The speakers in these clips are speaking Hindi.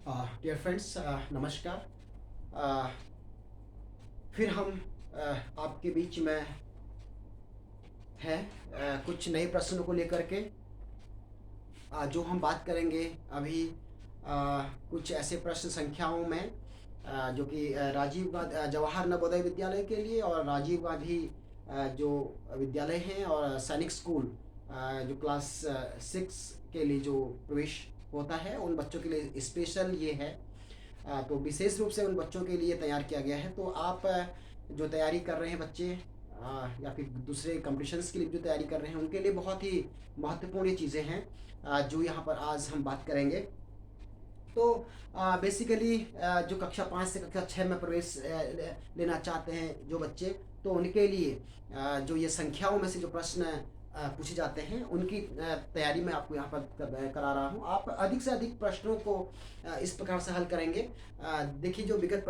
डियर फ्रेंड्स, नमस्कार। uh, फिर हम आपके बीच में हैं कुछ नए प्रश्नों को लेकर के। जो हम बात करेंगे अभी, कुछ ऐसे प्रश्न संख्याओं में जो कि राजीव गांधी जवाहर नवोदय विद्यालय के लिए और राजीव गांधी जो विद्यालय हैं और सैनिक स्कूल जो क्लास 6 के लिए जो प्रवेश होता है उन बच्चों के लिए स्पेशल ये है। तो विशेष रूप से उन बच्चों के लिए तैयार किया गया है। तो आप जो तैयारी कर रहे हैं बच्चे, या फिर दूसरे कॉम्पिटिशन्स के लिए जो तैयारी कर रहे हैं उनके लिए बहुत ही महत्वपूर्ण ये चीज़ें हैं जो यहाँ पर आज हम बात करेंगे। तो बेसिकली जो कक्षा 5 से कक्षा 6 में प्रवेश लेना चाहते हैं जो बच्चे, तो उनके लिए जो ये संख्याओं में से जो प्रश्न पूछे जाते हैं उनकी तैयारी मैं आपको यहाँ पर करा रहा हूँ। आप अधिक से अधिक प्रश्नों को इस प्रकार से हल करेंगे। देखिए, जो विगत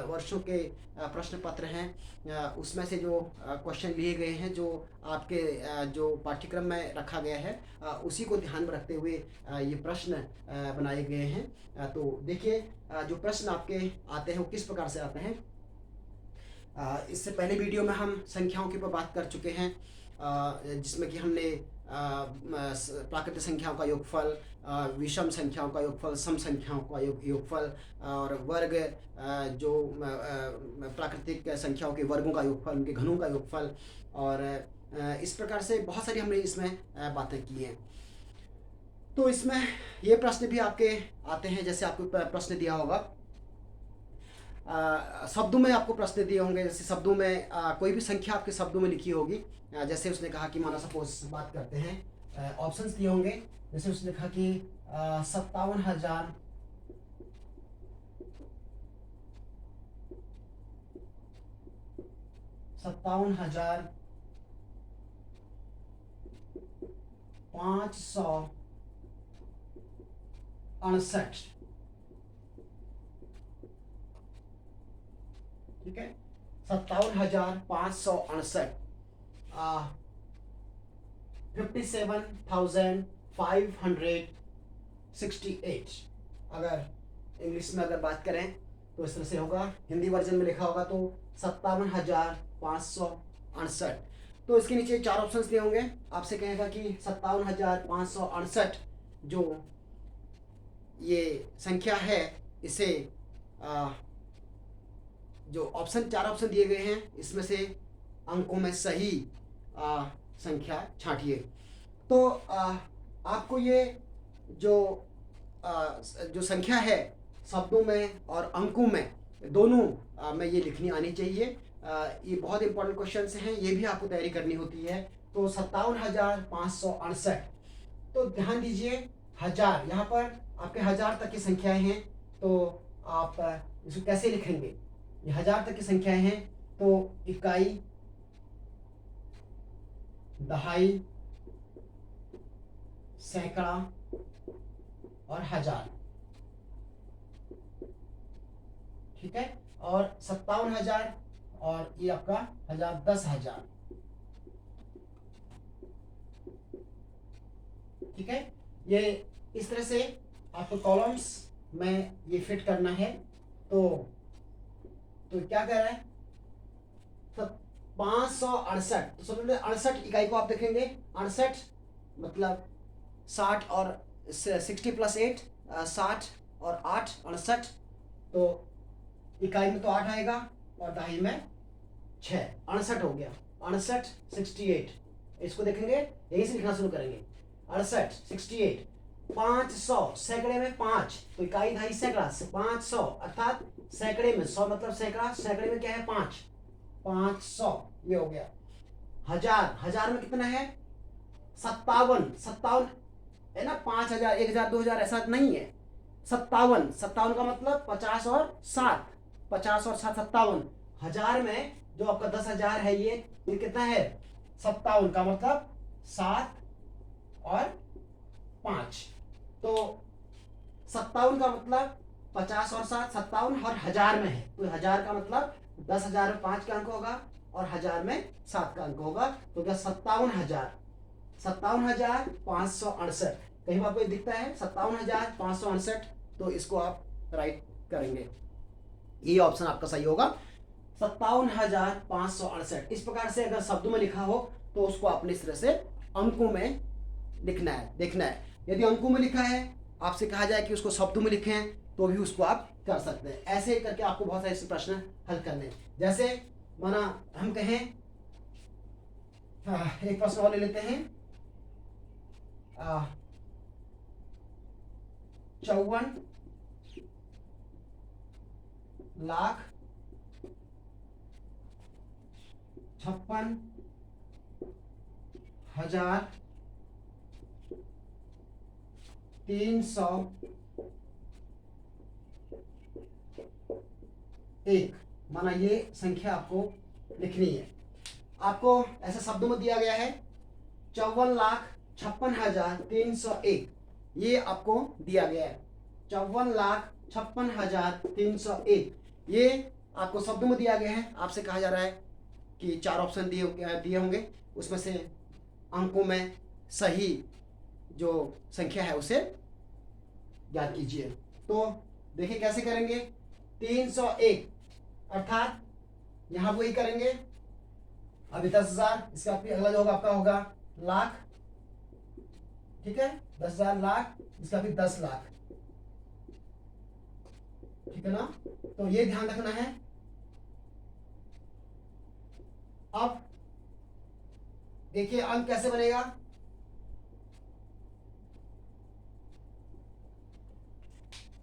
वर्षों के प्रश्न पत्र हैं उसमें से जो क्वेश्चन लिए गए हैं, जो आपके जो पाठ्यक्रम में रखा गया है, उसी को ध्यान में रखते हुए ये प्रश्न बनाए गए हैं। तो देखिए, जो प्रश्न आपके आते हैं वो किस प्रकार से आते हैं। इससे पहले वीडियो में हम संख्याओं के ऊपर बात कर चुके हैं, जिसमें कि हमने प्राकृतिक संख्याओं का योगफल, विषम संख्याओं का योगफल, सम संख्याओं का योगफल और वर्ग, जो प्राकृतिक संख्याओं के वर्गों का योगफल, उनके घनों का योगफल, और इस प्रकार से बहुत सारी हमने इसमें बातें की हैं। तो इसमें ये प्रश्न भी आपके आते हैं, जैसे आपको प्रश्न दिया होगा, शब्दों में आपको प्रश्न दिए होंगे। जैसे शब्दों में कोई भी संख्या आपके शब्दों में लिखी होगी। जैसे उसने कहा कि माना सपोज बात करते हैं, ऑप्शंस दिए होंगे। जैसे उसने कहा कि 57,000 57,568। ठीक है, 57,568, 57,568। अगर इंग्लिश में अगर बात करें तो इस तरह से होगा। हिंदी वर्जन में लिखा होगा तो 57,568। तो इसके नीचे 4 ऑप्शंस दिए होंगे। आपसे कहेगा कि 57,568 जो ये संख्या है, इसे जो 4 ऑप्शन दिए गए हैं इसमें से अंकों में सही संख्या छांटिए। तो आपको ये जो जो संख्या है शब्दों में और अंकों में दोनों में ये लिखनी आनी चाहिए। ये बहुत इंपॉर्टेंट क्वेश्चंस हैं, ये भी आपको तैयारी करनी होती है। तो 57,568, तो ध्यान दीजिए, हजार, यहाँ पर आपके 1000 तक की संख्याएं हैं। तो आप इसको कैसे लिखेंगे? ये 1000 तक की संख्याएं हैं, तो इकाई, दहाई, सैकड़ा और हजार। ठीक है, और 57,000 और ये आपका 1000, 10,000। ठीक है, ये इस तरह से आपको कॉलम्स में ये फिट करना है। तो क्या कह रहा है? 568। तो सबसे पहले 68 इकाई को आप देखेंगे। 68 मतलब 60 और 60 प्लस 8, 60 और 8, 68। तो इकाई में तो 8 आएगा और दहाई में 6, 68 हो गया। 68, 68, इसको देखेंगे, यहीं से लिखना शुरू करेंगे। 68, 68, 500, सैकड़े में 5, तो इकाई, दहाई, सैकड़ा, 500 अर्थात सैकड़े में 100 मतलब सैकड़ा, सैकड़े में क्या है? 5, 500, ये हो गया। हजार, हजार में कितना है? 57, 57 है ना। 5,000, 1,000, 2,000 ऐसा नहीं है। 57, 57 का मतलब 50 और 7, 50 और 7, 57। हजार में जो आपका 10,000 है, ये कितना है? 57 का मतलब 7 और 5। तो 57 का मतलब 50 और 7, 57, और हजार में है तो हजार का मतलब 10,000 में 5 का अंक होगा और हजार में 7 का अंक होगा। तो क्या? 57,000, 57,568। कहीं आपको दिखता है 57,568? तो इसको आप राइट करेंगे। ये ऑप्शन आपका सही होगा, 57,568। इस प्रकार से अगर शब्दों में लिखा हो तो उसको आपने इस तरह से अंकों में लिखना है, देखना है। यदि अंकों में लिखा है, आपसे कहा जाए कि उसको शब्दों में लिखें, तो भी उसको आप कर सकते हैं। ऐसे करके आपको बहुत सारे प्रश्न हल करने हैं। जैसे माना हम कहें, एक प्रश्न और ले लेते हैं, 54,53,101, माना ये संख्या आपको लिखनी है। आपको ऐसे शब्दों में दिया गया है 54,56,301, ये आपको दिया गया है 54,56,301, ये आपको शब्दों में दिया गया है। आपसे कहा जा रहा है कि 4 ऑप्शन दिए होंगे, उसमें से अंकों में सही जो संख्या है उसे ज्ञात कीजिए। तो देखिए कैसे करेंगे, 301 अर्थात यहां वही करेंगे। अभी 10,000, इसका अगला जो होगा आपका होगा लाख, ठीक है, 10,000 लाख, इसका भी 10 लाख, ठीक है ना। तो ये ध्यान रखना है। अब देखिए अंक कैसे बनेगा,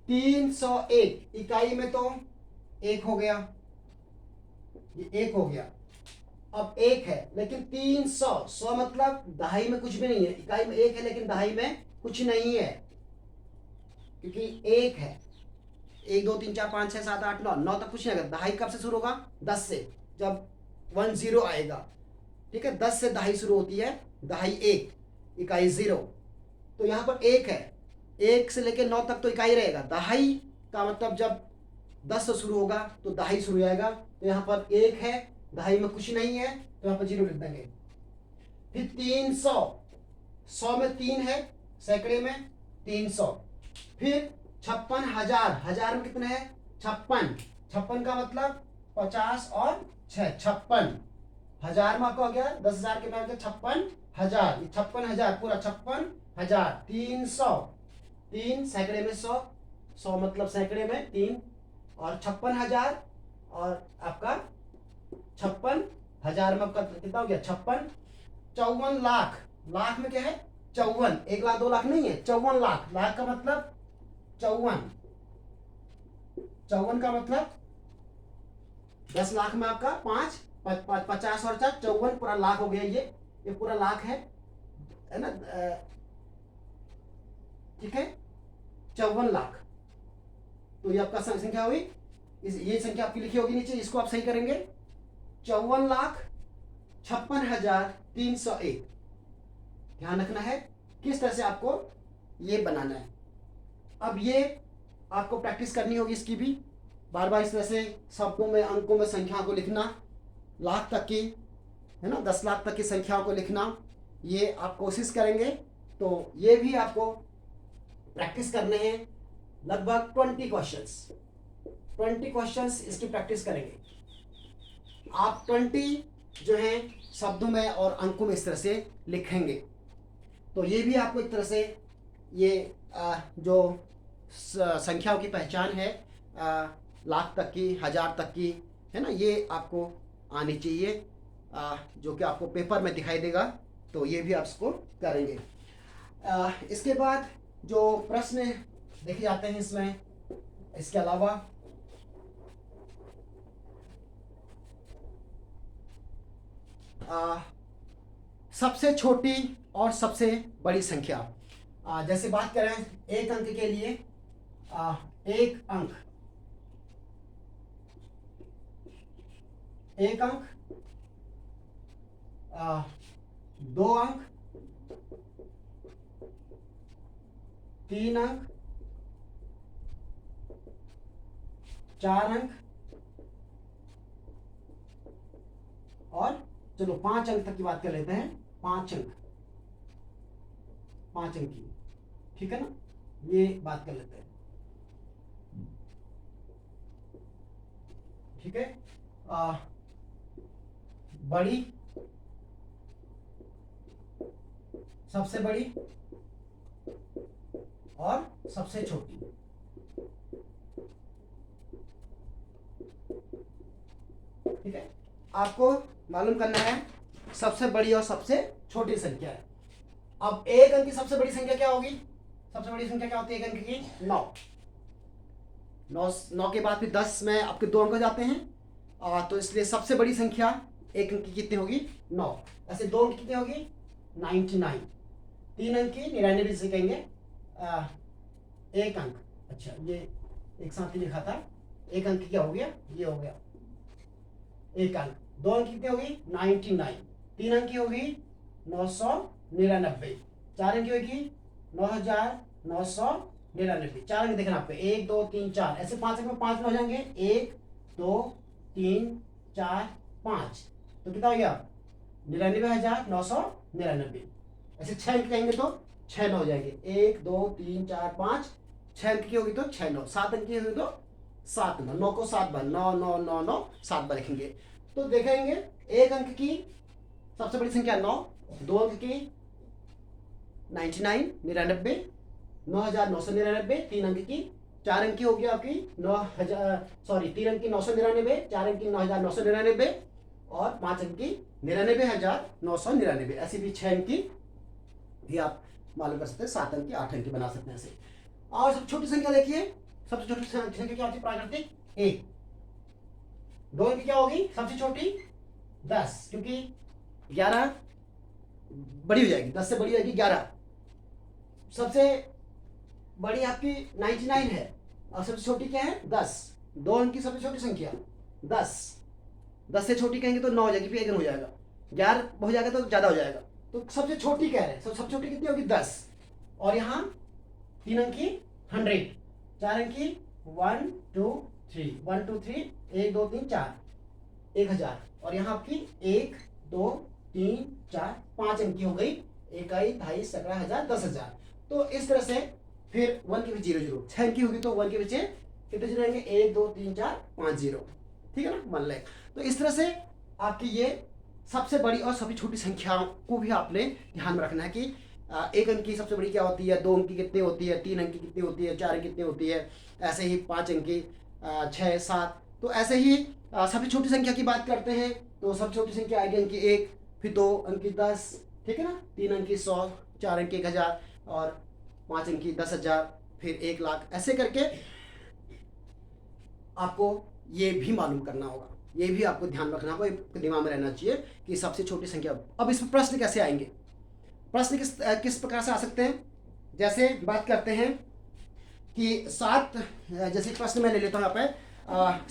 301 इकाई में तो 1 हो गया, ये 1 हो गया। अब 1 है लेकिन 300 मतलब दहाई में कुछ भी नहीं है। इकाई में 1 है लेकिन दहाई में कुछ नहीं है, क्योंकि 1 है। 1 2 3 4 5 6 7 8 9 तक कुछ नहीं आएगा। दहाई कब से शुरू होगा, 10 से, जब 10 आएगा, ठीक है। 10 से दहाई शुरू होती है, दहाई 1, इकाई 0। तो यहाँ पर 1 है, 1 से लेकर 9 तक तो इकाई रहेगा। दहाई का मतलब जब 10 से शुरू होगा तो दहाई शुरू आएगा। तो यहाँ पर 1 है, दहाई में कुछ नहीं है, तो यहाँ पर 0 लिख देंगे। फिर 300, 100 में 3 है, सैकड़े में 300। फिर 56,000, हजार में कितने है, 56, 56 का मतलब 50 और 6, 56। हजार में आपका हो गया 10,000 के बाद 56,000, 56,000 पूरा 56,000। 300, 3 सैकड़े में 100, 100 मतलब सैकड़े में 3, और 56,000, और आपका 56,000 में आपका कितना हो गया 56, 54 लाख। लाख में क्या है 54, 1 लाख 2 लाख नहीं है, 54 लाख। लाख का मतलब 54, 54 का मतलब 10 लाख में आपका 5, 50 और 4, 54 पूरा लाख हो गया। ये पूरा लाख है ना, ठीक है, 54 लाख। तो ये आपका संख्या हुई, ये संख्या आपकी लिखी होगी नीचे, इसको आप सही करेंगे, 54,56,301। ध्यान रखना है किस तरह से आपको ये बनाना है। अब ये आपको प्रैक्टिस करनी होगी इसकी भी, बार बार इस तरह से शब्दों में, अंकों में संख्या को लिखना, लाख तक की, है ना, 10 लाख तक की संख्याओं को लिखना। ये आप कोशिश करेंगे तो ये भी आपको प्रैक्टिस करने हैं। लगभग 20 क्वेश्चंस, 20 क्वेश्चंस इसकी प्रैक्टिस करेंगे आप। 20 जो है शब्दों में और अंकों में इस तरह से लिखेंगे। तो ये भी आपको एक तरह से ये जो संख्याओं की पहचान है, लाख तक की, हजार तक की, है ना, ये आपको आनी चाहिए, जो कि आपको पेपर में दिखाई देगा। तो ये भी आप इसको करेंगे। इसके बाद जो प्रश्न देखे जाते हैं इसमें, इसके अलावा सबसे छोटी और सबसे बड़ी संख्या, जैसे बात करें एक अंक के लिए, एक अंक, एक अंक, 2 अंक, 3 अंक, 4 अंक, और चलो 5 अंक तक की बात कर लेते हैं। 5 अंक, 5 अंक की, ठीक है ना, ये बात कर लेते हैं। ठीक है। बड़ी, सबसे बड़ी और सबसे छोटी। ठीक है, आपको मालूम करना है सबसे बड़ी और सबसे छोटी संख्या है। अब एक अंक की सबसे बड़ी संख्या क्या होगी? सबसे बड़ी संख्या क्या होती है एक अंक की? 9। 9 के बाद फिर 10 में आपके 2 अंक हो जाते हैं, तो इसलिए सबसे बड़ी संख्या एक अंक की कितनी होगी? 9। ऐसे 2 अंक कितनी होगी? 99। 3 अंक की 99 से कहेंगे एक अंक। अच्छा, ये एक साथ ही लिखा था। एक अंक क्या हो गया? ये हो गया एक अंक। 2 अंक कितनी होगी? 99। 3 अंक की होगी 999। 4 अंक की होगी 9999। 4 अंक देखना आप पे, 1 2 3 4, ऐसे 5 अंक में 5 में हो जाएंगे। 1 2 3 4 5, तो कितना हो गया? 99,999। ऐसे 6 अंक कहेंगे तो 6 9 हो जाएंगे। 1 2 3 4 5, 6 अंक की होगी तो 6 9। 7 अंक की होगी तो 7 9। 9 को 7 बार, 9 9 9 9 7 बार लिखेंगे। तो देखेंगे एक अंक की सबसे बड़ी संख्या 9, 2 अंक की 99 99, 9,999। 3 अंक की, 4 अंक की होगी आपकी 3 अंक की 999, 4 अंक की 9,999 और 5 अंक की 99,999। ऐसी भी 6 अंक की भी आप मालूम कर सकते हैं। 7 अंक की, 8 अंक की बना सकते हैं ऐसे। और सबसे छोटी संख्या देखिए, सबसे छोटी संख्या क्या होती है? प्राकृतिक 1। 2 अंक क्या होगी सबसे छोटी? 10, क्योंकि 11 बड़ी हो जाएगी, 10 से बड़ी हो जाएगी 11। सबसे बड़ी आपकी 99 है और सबसे छोटी क्या है? 10। 2 अंक की सबसे छोटी संख्या 10। 10 से छोटी कहेंगे तो 9 हो जाएगी, फिर 1 हो जाएगा। 11 हो जाएगा तो ज्यादा हो जाएगा। तो सबसे छोटी कह रहे हैं, सबसे छोटी कितनी होगी? 10। और यहाँ 3 अंक की 100, 4 अंक की 1 2 3, 1 2 3, 1 2 3 4, 1000। और यहाँ आपकी 1 2 3 4 5 अंक की हो गई। इकाई, ढाई, सैकड़ा, हजार, 10,000। तो इस तरह से फिर 1 के पीछे 0 0, 6 अंक की होगी तो 1 के पीछे कितने जीरो आएंगे? 1 2 3 4 5 0। ठीक है ना, 1 लाख। तो इस तरह से आपकी ये सबसे बड़ी और सबसे छोटी संख्याओं को भी आपने ध्यान में रखना है कि एक अंक की सबसे बड़ी क्या होती है, 2 अंक की कितनी होती है, 3 अंक की कितनी होती है, 4 अंक की कितनी होती है, ऐसे ही 5 अंक की 6 7। तो ऐसे ही सबसे छोटी संख्या की बात करते हैं तो सबसे छोटी संख्या आएगी अंक की 1, फिर 2 अंक की 10, ठीक है ना, 3 अंक की 100, 4 अंक की 1000 और 5 अंक की 10,000, फिर 1 लाख। ऐसे करके आपको ये भी मालूम करना होगा, ये भी आपको ध्यान रखना होगा, दिमाग में रहना चाहिए कि सबसे छोटी संख्या। अब इसमें प्रश्न कैसे आएंगे? प्रश्न किस प्रकार से आ सकते हैं? जैसे बात करते हैं कि 7, जैसे प्रश्न मैं ले लेता हूँ यहाँ पे,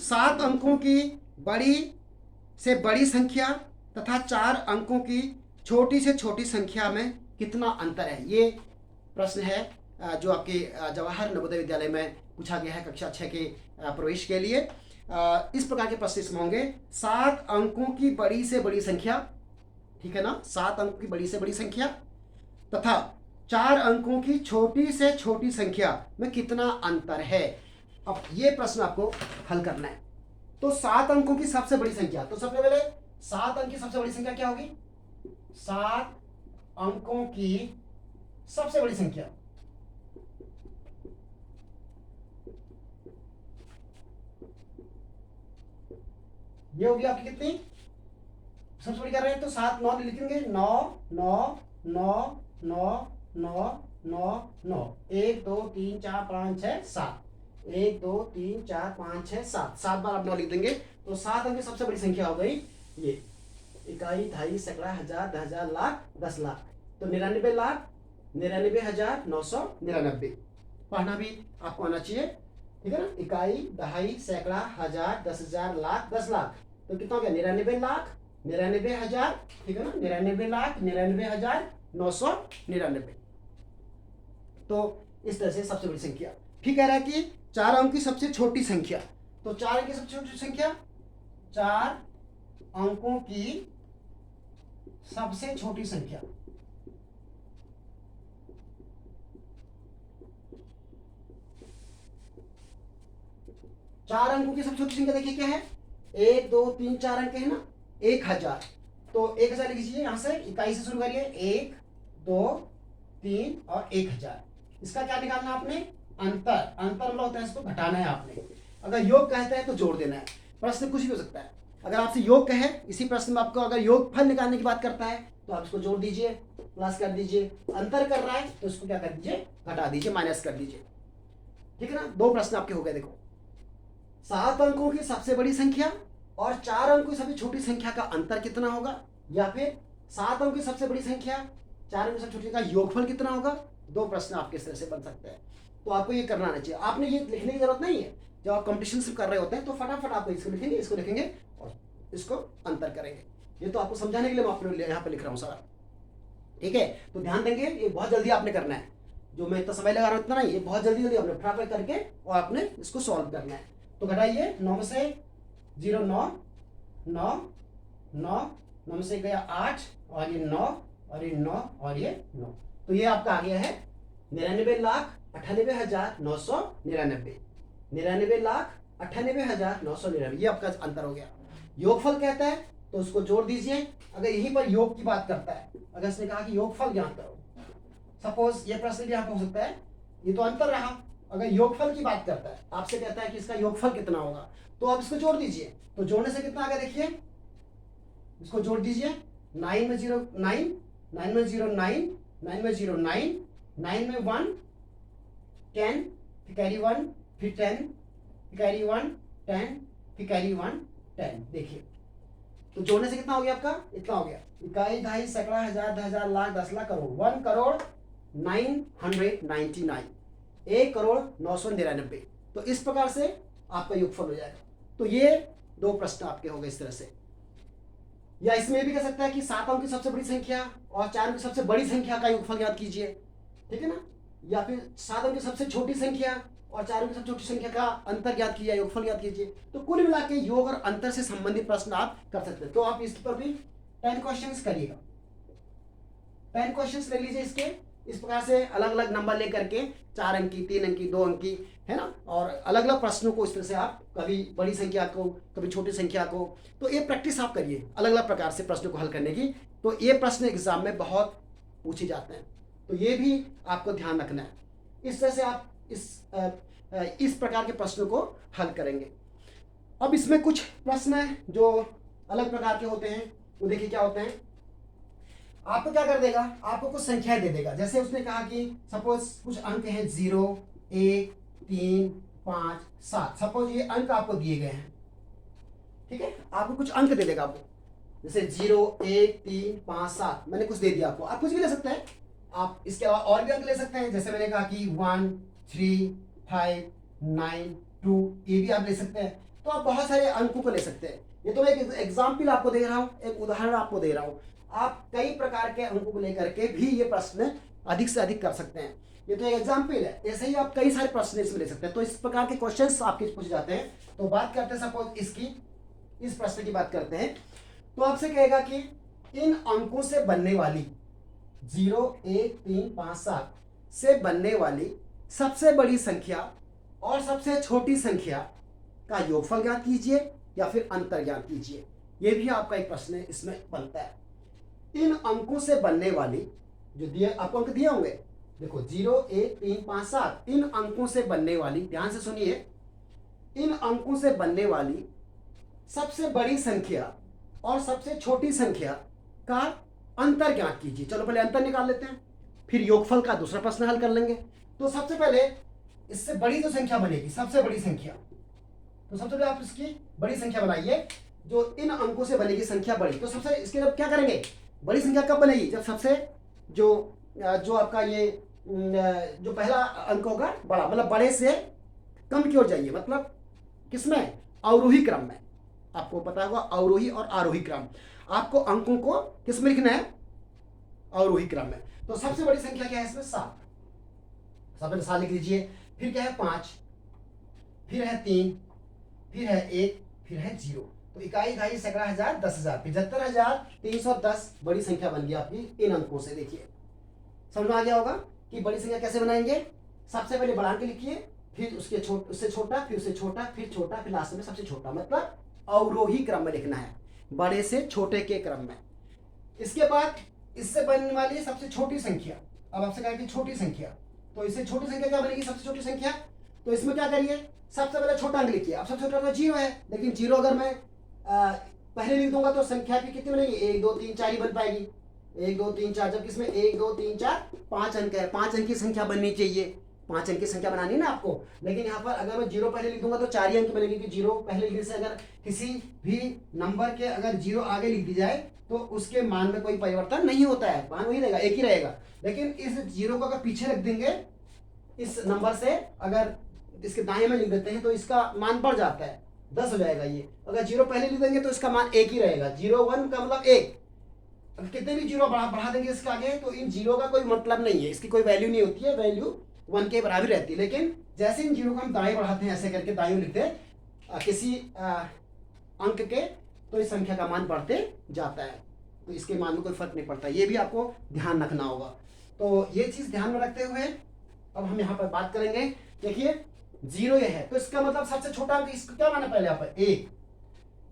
7 अंकों की बड़ी से बड़ी संख्या तथा 4 अंकों की छोटी से छोटी संख्या में कितना अंतर है? ये प्रश्न है जो आपके जवाहर नवोदय विद्यालय में पूछा गया है कक्षा 6 के प्रवेश के लिए। इस प्रकार के प्रश्न इसमें होंगे। 7 अंकों की बड़ी से बड़ी संख्या, ठीक है ना, 7 अंकों की बड़ी से बड़ी संख्या तथा 4 अंकों की छोटी से छोटी संख्या में कितना अंतर है? अब ये प्रश्न आपको हल करना है। तो 7 अंकों की सबसे बड़ी संख्या, तो सबसे पहले 7 अंक की सबसे बड़ी संख्या क्या होगी? 7 अंकों की सबसे बड़ी संख्या, ये होगी आपकी कितनी? सबसे बड़ी कर रहे हैं तो 7 9 लिखेंगे, 9 9 9 9 9 9 9, 1 2 3 4 5 6 7, 1 2 3 4 5 6 7, 7 बार आप 9 लिख देंगे। तो 7 अंक की सबसे बड़ी संख्या हो गई ये, इकाई, ढाई, सैकड़ा, हजार, 10,000, लाख, 10 लाख। तो 99,99,999। पढ़ना भी आपको आना चाहिए, ठीक है ना। इकाई, दहाई, सैकड़ा, हजार, 10,000, लाख, 10 लाख। तो कितना हो गया? 99 लाख 99 हजार, ठीक है ना, 99 लाख 99 हजार 999। तो इस तरह से सबसे बड़ी संख्या। फिर कह रहा है कि 4 अंक की सबसे छोटी संख्या, तो 4 अंक की सबसे छोटी संख्या, 4 अंकों की सबसे छोटी संख्या, चार अंकों की सबसे छोटी संख्या देखिए क्या है? 1 2 3 4 अंक है ना, 1000। तो 1000 लिख लीजिए, यहाँ से इकाई से शुरू करिए, 1 2 3 और 1000। इसका क्या निकालना आपने, अंतर। अंतर मतलब होता है इसको घटाना है आपने। अगर योग कहता है तो जोड़ देना है। प्रश्न कुछ भी हो सकता है। अगर आपसे योग कहे, इसी प्रश्न में आपको अगर योग फल निकालने की बात करता है तो आप इसको जोड़ दीजिए, प्लस कर दीजिए। अंतर कर रहा है तो इसको क्या कर दीजिए, घटा दीजिए, माइनस कर दीजिए। ठीक है ना, दो प्रश्न आपके हो गए। देखो, 7 अंकों की सबसे बड़ी संख्या और 4 अंकों की सबसे छोटी संख्या का अंतर कितना होगा, या फिर 7 अंकों की सबसे बड़ी संख्या 4 अंकों की सबसे छोटी का योगफल कितना होगा। दो प्रश्न आपके इस तरह से बन सकते हैं। तो आपको ये करना आना चाहिए। आपने ये लिखने की जरूरत नहीं है। जब आप कंपटीशन से कर रहे होते हैं तो फटाफट आप इसको लिखेंगे और इसको अंतर करेंगे। ये तो आपको समझाने के लिए मैं आपने यहाँ पे लिख रहा हूँ सारा। ठीक है, तो ध्यान देंगे, ये बहुत जल्दी आपने करना है। जो मैं इतना समय लगा रहा हूँ इतना नहीं, ये बहुत जल्दी आपने फटाफट करके और आपने इसको सॉल्व करना है। तो घटाइए, 9 में से 0 9 9 9 9 में से गया 8 और ये 9 और ये 9 और ये 9। तो ये आपका आ गया है 99,98,999। 99,98,999, ये आपका अंतर हो गया। योगफल कहता है तो उसको जोड़ दीजिए। अगर यहीं पर योग की बात करता है, अगर इसने कहा कि योगफल ज्ञात करो, सपोज ये प्रश्न भी आपको हो सकता है, ये तो अंतर रहा। अगर योगफल की बात करता है, आपसे कहता है कि इसका योगफल कितना होगा, तो आप इसको जोड़ दीजिए। तो जोड़ने से कितना आ गया, देखिए इसको जोड़ दीजिए। 9 में 0 9, 9 में 0 9, 9 में 0 9, 9 में 1 10, फिर कैरी 1, फिर 10, फिर कैरी 1 10, फिर कैरी 1 10। देखिए, तो जोड़ने से कितना हो गया आपका, इतना हो गया। इकाई, दहाई, सैकड़ा, हजार, 10,000, लाख, 10 लाख, करोड़। 1 करोड़ 999, 1 करोड़ 999। तो इस प्रकार से आपका योगफल हो जाएगा। तो ये दो प्रश्न आपके हो गए इस तरह से। या इसमें भी कह सकता है कि 7 अंक की सबसे बड़ी संख्या और 4 अंक की सबसे बड़ी संख्या का योगफल ज्ञात कीजिए। ठीक है ना, या फिर 7 अंक की सबसे छोटी संख्या और 4 अंक की सबसे छोटी संख्या का अंतर ज्ञात कीजिए, योगफल ज्ञात कीजिए। तो कुल मिला के योग और अंतर से संबंधित प्रश्न आप कर सकते हैं। तो आप इस पर भी 10 क्वेश्चंस करिएगा। 10 क्वेश्चंस ले लीजिए इसके, इस प्रकार से अलग अलग नंबर लेकर के, 4 अंक की, 3 अंक की, 2 अंक की, है ना, और अलग अलग प्रश्नों को इस तरह से आप कभी बड़ी संख्या को, कभी छोटी संख्या को। तो ये प्रैक्टिस आप करिए अलग अलग प्रकार से प्रश्नों को हल करने की। तो ये प्रश्न एग्जाम में बहुत पूछे जाते हैं, तो ये भी आपको ध्यान रखना है। इस तरह से आप इस प्रकार के प्रश्नों को हल करेंगे। अब इसमें कुछ प्रश्न हैं जो अलग प्रकार के होते हैं। वो देखिए क्या होते हैं। आपको क्या कर देगा, आपको कुछ संख्याएं दे देगा। जैसे उसने कहा कि सपोज कुछ अंक हैं 0 1 3 5 7। सपोज ये अंक आपको दिए गए हैं, ठीक है, आपको कुछ अंक दे देगा आपको, जैसे 0 1 3 5 7 मैंने कुछ दे दिया आपको। आप कुछ भी ले सकते हैं। आप इसके अलावा और भी अंक ले सकते हैं। जैसे मैंने कहा कि 1 3 5 9 2, ये भी आप ले सकते हैं। तो आप बहुत सारे अंकों को ले सकते हैं। ये तो मैं एक एग्जाम्पल आपको दे रहा हूँ, एक उदाहरण आपको दे रहा हूँ। आप कई प्रकार के अंकों को लेकर के भी ये प्रश्न अधिक से अधिक कर सकते हैं। ये तो एक एग्जाम्पल है, ऐसे ही आप कई सारे प्रश्न इसमें ले सकते हैं। तो इस प्रकार के क्वेश्चंस आपके पूछे जाते हैं। तो बात करते हैं सपोज इसकी, इस प्रश्न की बात करते हैं। तो आपसे कहेगा कि इन अंकों से बनने वाली 0 1 3 5 7 से बनने वाली सबसे बड़ी संख्या और सबसे छोटी संख्या का योगफल ज्ञात कीजिए या फिर अंतर ज्ञात कीजिए। यह भी आपका एक प्रश्न इसमें बनता है। इन अंकों से बनने वाली, जो दिए आपको अंक दिए होंगे, देखो 0 1 3 5 7, इन अंकों से बनने वाली, ध्यान से सुनिए, इन अंकों से बनने वाली सबसे बड़ी संख्या और सबसे छोटी संख्या का अंतर ज्ञात कीजिए। चलो पहले अंतर निकाल लेते हैं, फिर योगफल का दूसरा प्रश्न हल कर लेंगे। तो सबसे पहले इससे बड़ी जो संख्या बनेगी, सबसे बड़ी संख्या, तो सबसे पहले आप इसकी बड़ी संख्या बनाइए। जो इन अंकों से बनेगी संख्या बड़ी, तो सबसे इसके लिए क्या करेंगे, बड़ी संख्या कब बनेगी, जब सबसे जो आपका ये जो पहला अंक होगा बड़ा, मतलब बड़े से कम की ओर जाइए, मतलब किसमें, अवरोही क्रम में। आपको पता होगा अवरोही और आरोही क्रम, आपको अंकों को किस में लिखना है, अवरोही क्रम में। तो सबसे बड़ी संख्या क्या है इसमें, 7। सबसे 7 लिख लीजिए। फिर क्या है 5, फिर है 3, फिर है 1, फिर है 0। तो इकाई, दहाई, सैकड़ा, हजार, 10,000, 75,310 बड़ी संख्या बन गई आपकी इन अंकों से। देखिए समझ में आ गया होगा कि बड़ी संख्या कैसे बनाएंगे। सबसे पहले बढ़ा के लिखिए, फिर उससे छोटा, फिर उससे छोटा, फिर छोटा, फिर लास्ट में सबसे छोटा, मतलब अवरोही क्रम में लिखना है, बड़े से छोटे के क्रम में। इसके बाद इससे बनने वाली सबसे छोटी संख्या, अब आपसे कहा कि छोटी संख्या, तो इससे छोटी संख्या क्या बनेगी, सबसे छोटी संख्या। तो इसमें क्या करिए, सबसे पहले छोटा अंक लिखिए। अब सबसे छोटा अंक 0 है, लेकिन 0 अगर मैं पहले लिख दूंगा तो संख्या की कितनी बनेगी, 1 2 3 4 ही बन पाएगी। 1 2 3 4, जबकि इसमें 1 2 3 4 5 अंक है, 5 अंक की संख्या बननी चाहिए, 5 अंक की संख्या बनानी है ना आपको। लेकिन यहाँ पर अगर मैं 0 पहले लिख दूंगा तो 4 ही अंक बनेगी, क्योंकि 0 पहले लिखने से अगर किसी भी नंबर के अगर 0 आगे लिख दी जाए तो उसके मान में कोई परिवर्तन नहीं होता है, मान वही रहेगा, एक ही रहेगा। लेकिन इस 0 को अगर पीछे रख देंगे इस नंबर से, अगर इसके दाएं में लिख देते हैं तो इसका मान बढ़ जाता है, 10 हो जाएगा ये। अगर 0 पहले लिख देंगे तो इसका मान 1 ही रहेगा, 0 1 का मतलब 1। अब कितने भी 0 बढ़ा देंगे इसके आगे तो इन 0 का कोई मतलब नहीं है, इसकी कोई वैल्यू नहीं होती है, वैल्यू 1 के बराबर रहती है। लेकिन जैसे इन 0 को हम दाएं बढ़ाते हैं, ऐसे करके दाएं लिखते हैं किसी अंक के, तो इस संख्या का मान बढ़ते जाता है, तो इसके मान में कोई फर्क नहीं पड़ता। ये भी आपको ध्यान रखना होगा। तो ये चीज ध्यान में रखते हुए अब हम यहाँ पर बात करेंगे। देखिए 0 ये है, तो इसका मतलब सबसे छोटा अंक, इसको क्या माना पहले यहाँ पर 1,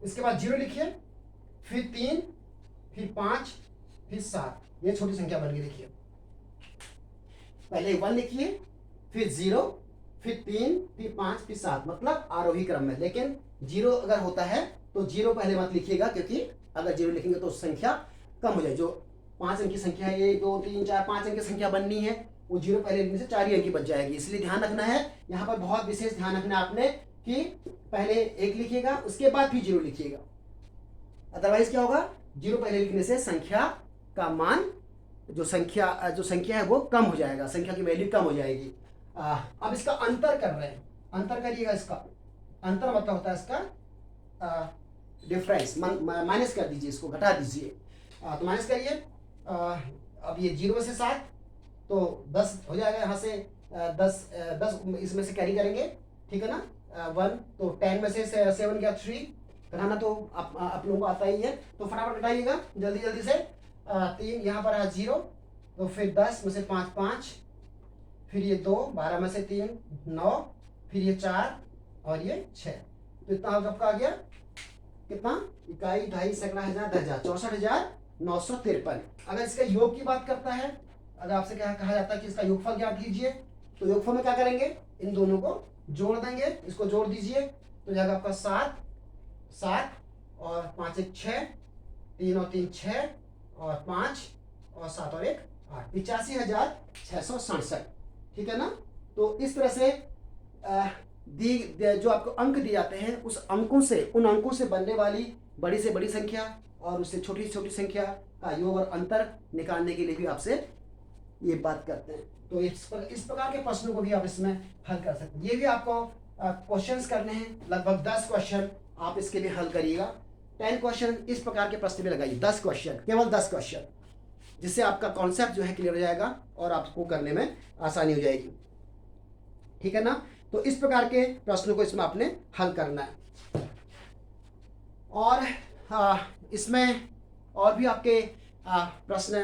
इसके बाद 0 लिखिए, फिर 3, फिर 5, फिर 7, ये छोटी संख्या बन गई। देखिए पहले 1 लिखिए, फिर 0, फिर 3, फिर 5, फिर 7, मतलब आरोही क्रम में। लेकिन 0 अगर होता है तो 0 पहले मत लिखिएगा, क्योंकि अगर 0 लिखेंगे तो संख्या कम हो जाए। जो 5 अंक की संख्या है, 1 2 3 4 5 अंक की संख्या बननी है, वो 0 पहले लिखने से 4 ही अंक की बच जाएगी। इसलिए ध्यान रखना है, यहाँ पर बहुत विशेष ध्यान रखना है आपने कि पहले 1 लिखिएगा, उसके बाद फिर 0 लिखिएगा। अदरवाइज क्या होगा, 0 पहले लिखने से संख्या का मान, जो संख्या है वो कम हो जाएगा, संख्या की वैल्यू कम हो जाएगी। अब इसका अंतर कर रहे हैं, अंतर करिएगा। इसका अंतर मतलब होता है इसका डिफरेंस, माइनस कर दीजिए, इसको घटा दीजिए। तो माइनस करिए, अब ये 0 में से 7 तो 10 हो जाएगा, यहाँ से 10 इसमें से कैरी करेंगे, ठीक है ना। 1 तो 10 में से 7 गया, 3 घटाना तो आप लोगों को आता ही है, तो फटाफट घटाइएगा जल्दी जल्दी से। 3 यहाँ पर है 0, तो फिर 10 में से 5 5, फिर ये 2, 12 में से 3 9, फिर ये 4 और ये 6, तो इतना आपका आ गया कितना, इकाई, ढाई, सैकड़ा, हजार, 10,000, 64,953। अगर इसका योग की बात करता है, अगर आपसे क्या कहा जाता है कि इसका योगफल ज्ञात कीजिए, तो योगफल में क्या करेंगे, इन दोनों को जोड़ देंगे, इसको जोड़ दीजिए, तो जाएगा आपका 7 7 और 5 1 6, 3 और 3 6 और 5 और 7 और 1 8, 85,667, ठीक है ना। तो इस तरह से जो आपको अंक दिए जाते हैं, उन अंकों से बनने वाली बड़ी से बड़ी संख्या और उससे छोटी से छोटी संख्या का योग और अंतर निकालने के लिए भी आपसे ये बात करते हैं। तो इस प्रकार के प्रश्नों को भी आप इसमें हल कर सकते हैं। ये भी आपको क्वेश्चंस करने हैं, लगभग 10 क्वेश्चन आप इसके लिए हल करिएगा। 10 क्वेश्चन इस प्रकार के प्रश्न में लगाइए, 10 क्वेश्चन, केवल 10 क्वेश्चन, जिससे आपका कॉन्सेप्ट जो है क्लियर हो जाएगा और आपको करने में आसानी हो जाएगी, ठीक है ना। तो इस प्रकार के प्रश्नों को इसमें आपने हल करना है। और इसमें और भी आपके प्रश्न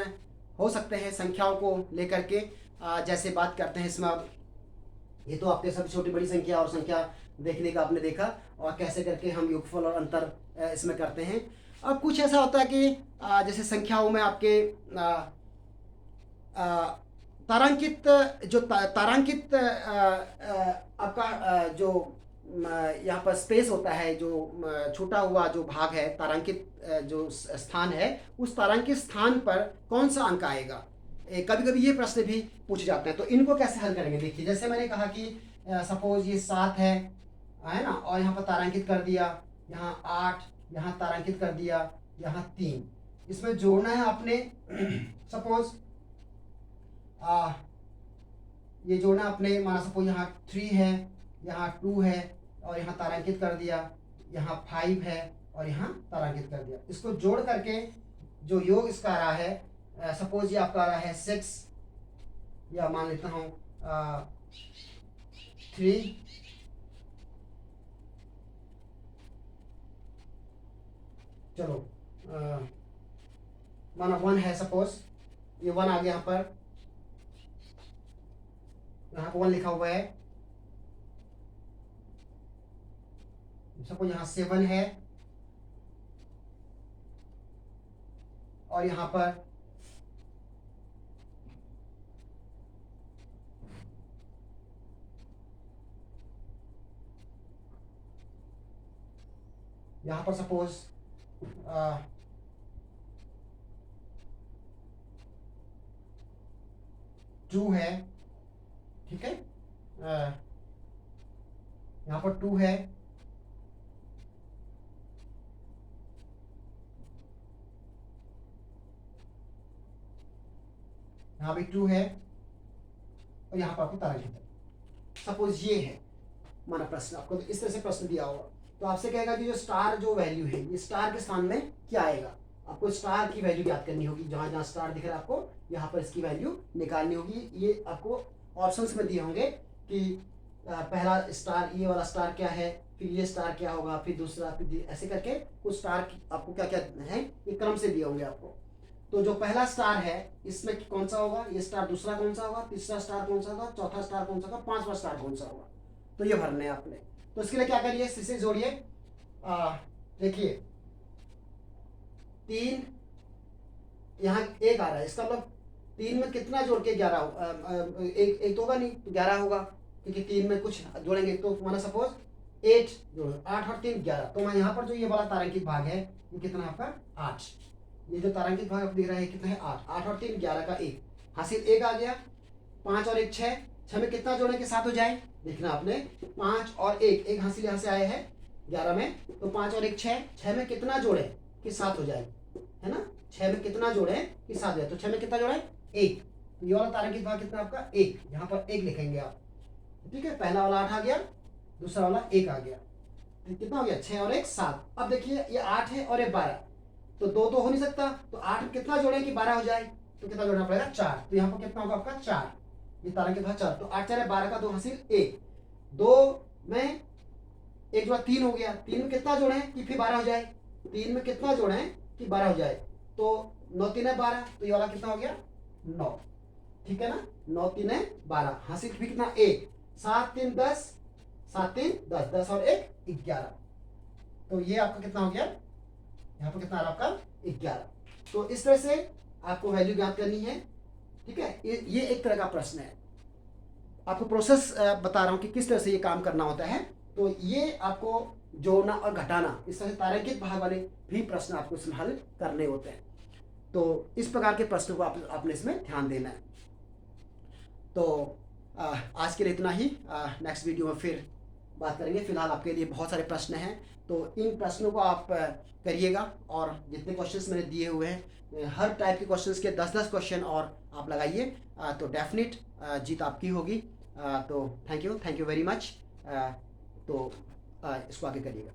हो सकते हैं संख्याओं को लेकर के, जैसे बात करते हैं इसमें। अब ये तो आपके सबसे छोटी बड़ी संख्या और संख्या देखने का आपने देखा, और कैसे करके हम योगफल और अंतर इसमें करते हैं। अब कुछ ऐसा होता है कि जैसे संख्याओं में आपके तारांकित आपका जो यहाँ पर स्पेस होता है, जो छूटा हुआ जो भाग है, तारांकित जो स्थान है, उस तारांकित स्थान पर कौन सा अंक आएगा, कभी कभी ये प्रश्न भी पूछे जाते हैं। तो इनको कैसे हल करेंगे, देखिए जैसे मैंने कहा कि सपोज ये 7 है ना, और यहाँ पर तारांकित कर दिया, यहाँ 8, यहाँ तारांकित कर दिया, यहाँ 3, इसमें जोड़ना है आपने। सपोज ये जोड़ना आपने, माना सपोज यहाँ 3 है, यहाँ 2 है, और यहाँ तारांकित कर दिया, यहाँ 5 है और यहाँ तारांकित कर दिया। इसको जोड़ करके जो योग इसका आ रहा है, सपोज ये आपका आ रहा है 6, या मान लेता हूँ 3, चलो माना 1 है, सपोज ये 1 आ गया, यहाँ पर 1 लिखा हुआ है। सपोज यहाँ 7 है, और यहाँ पर सपोज 2 है, ठीक है, यहाँ पर 2 है, यहाँ भी 2 है, और यहाँ पर आपको तरंगित है। सपोज ये है हमारा प्रश्न, आपको तो इस तरह से प्रश्न दिया होगा, तो आपसे कहेगा कि जो स्टार जो वैल्यू है, ये स्टार के स्थान में क्या आएगा। आपको स्टार की वैल्यू ज्ञात करनी होगी, जहां जहां स्टार दिख रहा है आपको यहाँ पर इसकी वैल्यू निकालनी होगी। ये आपको ऑप्शंस में दिए होंगे कि पहला स्टार, ये वाला स्टार क्या है, फिर ये स्टार क्या होगा, फिर दूसरा, फिर ऐसे करके कुछ स्टार आपको क्या क्या है ये क्रम से दिए होंगे आपको। तो जो पहला स्टार है इसमें कौन सा होगा, ये स्टार दूसरा कौन सा होगा, तीसरा स्टार कौन सा होगा, चौथा स्टार कौन सा होगा, पांचवा स्टार कौन सा होगा, तो ये भरने हैं आपने। तो इसके लिए क्या करिए, इसे जोड़िए। देखिए 3 यहाँ 1 आ रहा है, इसका मतलब 3 में कितना जोड़ के 11 एक तो होगा नहीं, तो 11 होगा, क्योंकि 3 में कुछ जोड़ेंगे। तो माना सपोज 8 जोड़ो, 8 और 3 11। तो मैं यहाँ पर जो ये वाला तारांकित भाग है ये कितना आपका 8, ये जो तारांकित भाग आप दिख रहा है कितना है 8, 8 और 3 11 का 1 हासिल 1 आ गया। 5 और 1 6, 6 में कितना जोड़े के 7 हो जाए, देखना आपने 5 और 1, 1 हासिल यहाँ से आया है 11 में, तो 5 और 1 6, 6 में कितना जोड़े कि 7 हो जाए, है ना, 6 में कितना जोड़े कि 7 हो जाए, तो 6 में कितना जोड़े 1, तो ये वाला तारांकित भाग कितना आपका 1, यहाँ पर 1 लिखेंगे आप, ठीक है। पहला वाला 8 आ गया, दूसरा वाला 1 आ गया, तो कितना हो गया 6 और 1 7। अब देखिए ये 8 है और ये 12, तो 2 तो हो नहीं सकता, तो 8 कितना जोड़े कि 12 हो जाए, तो कितना जोड़ना पड़ेगा 4, तो यहाँ पर कितना होगा आपका 4, ये तारांकित भाग 4, तो 8 4 12 का 2 हासिल 1, 2 में 1 जोड़ा 3 हो गया, 3 में कितना जोड़े कि फिर 12 हो जाए, 3 में कितना जोड़े कि 12 हो जाए, तो 9 3 है 12, तो ये वाला कितना हो गया 9, ठीक है ना, 9 3 है 12 हासिल फिर कितना 1, 7 3 10, 7 3 10, 10 और 1 11, तो ये आपका कितना हो गया, यहाँ पर कितना आ रहा आपका 11। तो इस तरह से आपको वैल्यू ज्ञात करनी है, ठीक है। ये एक तरह का प्रश्न है, आपको प्रोसेस बता रहा हूँ कि किस तरह से ये काम करना होता है। तो ये आपको जोड़ना और घटाना, इस तरह से तारांकित भाग वाले भी प्रश्न आपको इसमें हल करने होते हैं। तो इस प्रकार के प्रश्नों को आपने इसमें ध्यान देना है। तो आज के लिए इतना ही, नेक्स्ट वीडियो में फिर बात करेंगे। फिलहाल आपके लिए बहुत सारे प्रश्न हैं, तो इन प्रश्नों को आप करिएगा, और जितने क्वेश्चंस मैंने दिए हुए हैं हर टाइप के क्वेश्चंस के 10-10 क्वेश्चन और आप लगाइए, तो डेफिनेट जीत आपकी होगी। तो थैंक यू वेरी मच। तो इसको आगे करिएगा।